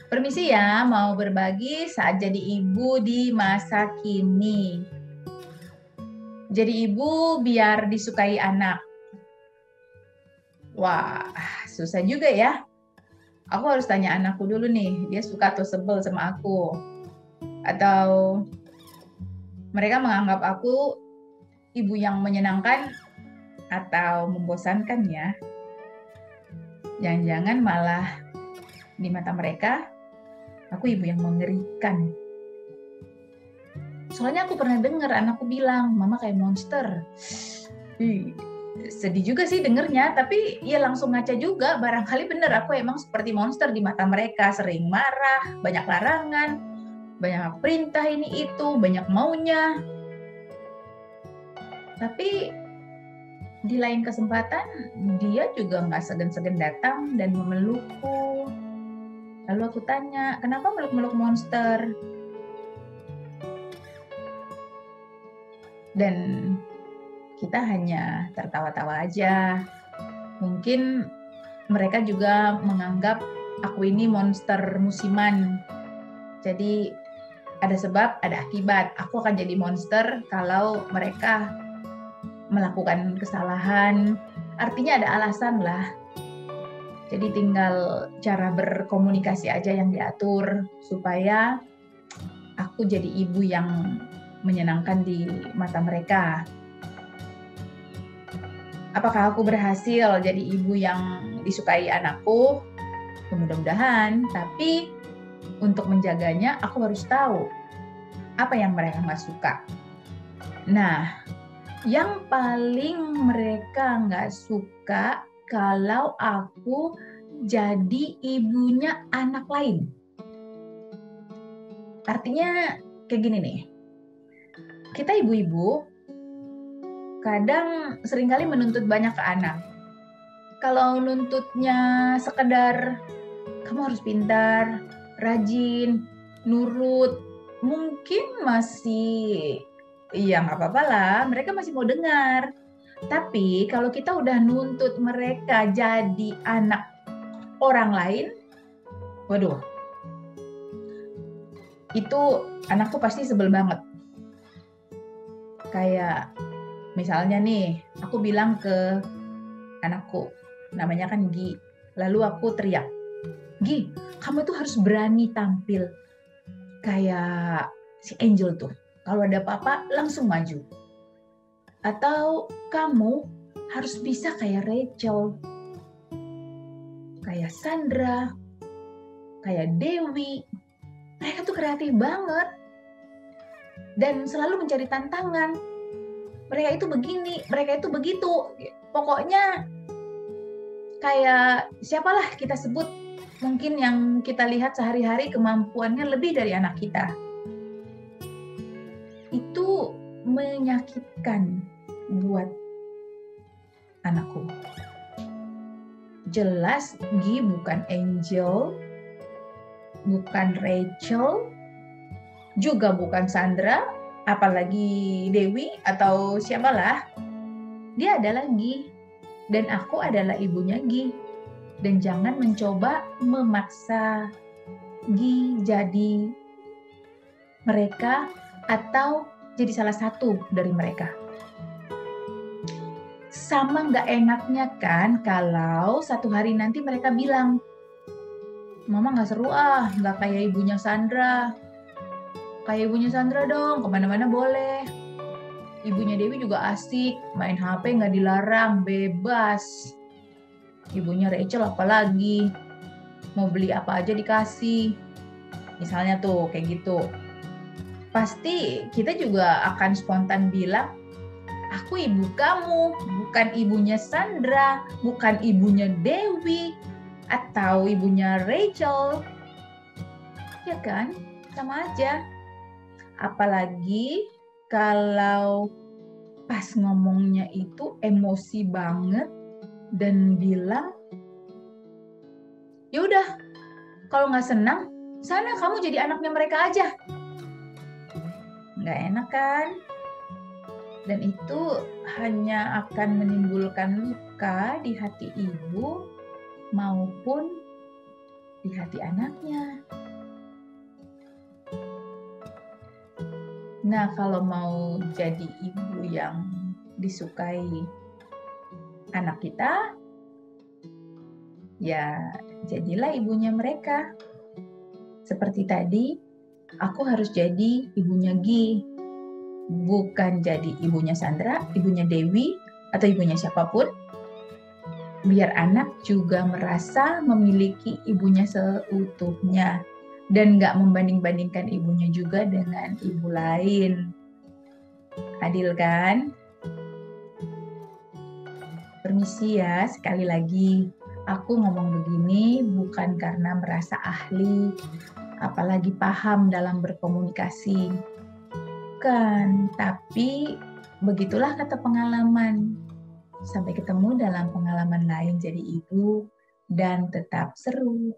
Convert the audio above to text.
Permisi ya, mau berbagi saat jadi ibu di masa kini. Jadi ibu biar disukai anak. Wah, susah juga ya. Aku harus tanya anakku dulu nih, dia suka atau sebel sama aku. Atau mereka menganggap aku ibu yang menyenangkan atau membosankan ya. Jangan-jangan malah di mata mereka, aku ibu yang mengerikan. Soalnya aku pernah dengar anakku bilang, mama kayak monster. Sedih juga sih dengernya, tapi ya langsung ngaca juga. Barangkali bener aku emang seperti monster di mata mereka. Sering marah, banyak larangan, banyak perintah ini itu, banyak maunya. Tapi di lain kesempatan, dia juga nggak segan-segan datang dan memelukku. Lalu aku tanya, kenapa meluk-meluk monster? Dan kita hanya tertawa-tawa aja. Mungkin mereka juga menganggap aku ini monster musiman. Jadi ada sebab, ada akibat. Aku akan jadi monster kalau mereka melakukan kesalahan. Artinya ada alasan lah. Jadi tinggal cara berkomunikasi aja yang diatur supaya aku jadi ibu yang menyenangkan di mata mereka. Apakah aku berhasil jadi ibu yang disukai anakku? Mudah-mudahan, tapi untuk menjaganya aku harus tahu apa yang mereka nggak suka. Nah, yang paling mereka nggak suka kalau aku jadi ibunya anak lain. Artinya kayak gini nih, kita ibu-ibu kadang seringkali menuntut banyak ke anak. Kalau nuntutnya sekedar kamu harus pintar, rajin, nurut, mungkin masih iya nggak apa-apa lah, mereka masih mau dengar. Tapi kalau kita udah nuntut mereka jadi anak orang lain, waduh, itu anakku pasti sebel banget. Kayak misalnya nih, aku bilang ke anakku, namanya kan Gi, lalu aku teriak, Gi, kamu tuh harus berani tampil kayak si Angel tuh. Kalau ada apa-apa langsung maju. Atau kamu harus bisa kayak Rachel, kayak Sandra, kayak Dewi. Mereka tuh kreatif banget dan selalu mencari tantangan. Mereka itu begini, mereka itu begitu. Pokoknya kayak siapalah kita sebut, mungkin yang kita lihat sehari-hari kemampuannya lebih dari anak kita. Itu menyakitkan buat anakku. Jelas Gi bukan Angel, bukan Rachel, juga bukan Sandra, apalagi Dewi atau siapalah. Dia adalah Gi, dan aku adalah ibunya Gi. Dan jangan mencoba memaksa Gi jadi mereka atau jadi salah satu dari mereka. Sama nggak enaknya kan kalau satu hari nanti mereka bilang, Mama nggak seru nggak kayak ibunya Sandra. Kayak ibunya Sandra dong, kemana-mana boleh. Ibunya Dewi juga asik, main HP nggak dilarang, bebas. Ibunya Rachel apalagi, mau beli apa aja dikasih. Misalnya tuh kayak gitu. Pasti kita juga akan spontan bilang, aku ibu kamu, bukan ibunya Sandra, bukan ibunya Dewi, atau ibunya Rachel. Ya kan? Sama aja. Apalagi kalau pas ngomongnya itu emosi banget dan bilang, ya udah, kalau nggak senang, sana kamu jadi anaknya mereka aja. Nggak enak kan? Dan itu hanya akan menimbulkan luka di hati ibu maupun di hati anaknya. Nah, kalau mau jadi ibu yang disukai anak kita, ya jadilah ibunya mereka. Seperti tadi, aku harus jadi ibunya Gi, bukan jadi ibunya Sandra, ibunya Dewi, atau ibunya siapapun. Biar anak juga merasa memiliki ibunya seutuhnya dan nggak membanding-bandingkan ibunya juga dengan ibu lain. Adil kan? Permisi ya, sekali lagi. Aku ngomong begini bukan karena merasa ahli, apalagi paham dalam berkomunikasi. Bukan, tapi begitulah kata pengalaman. Sampai ketemu dalam pengalaman lain jadi ibu dan tetap seru.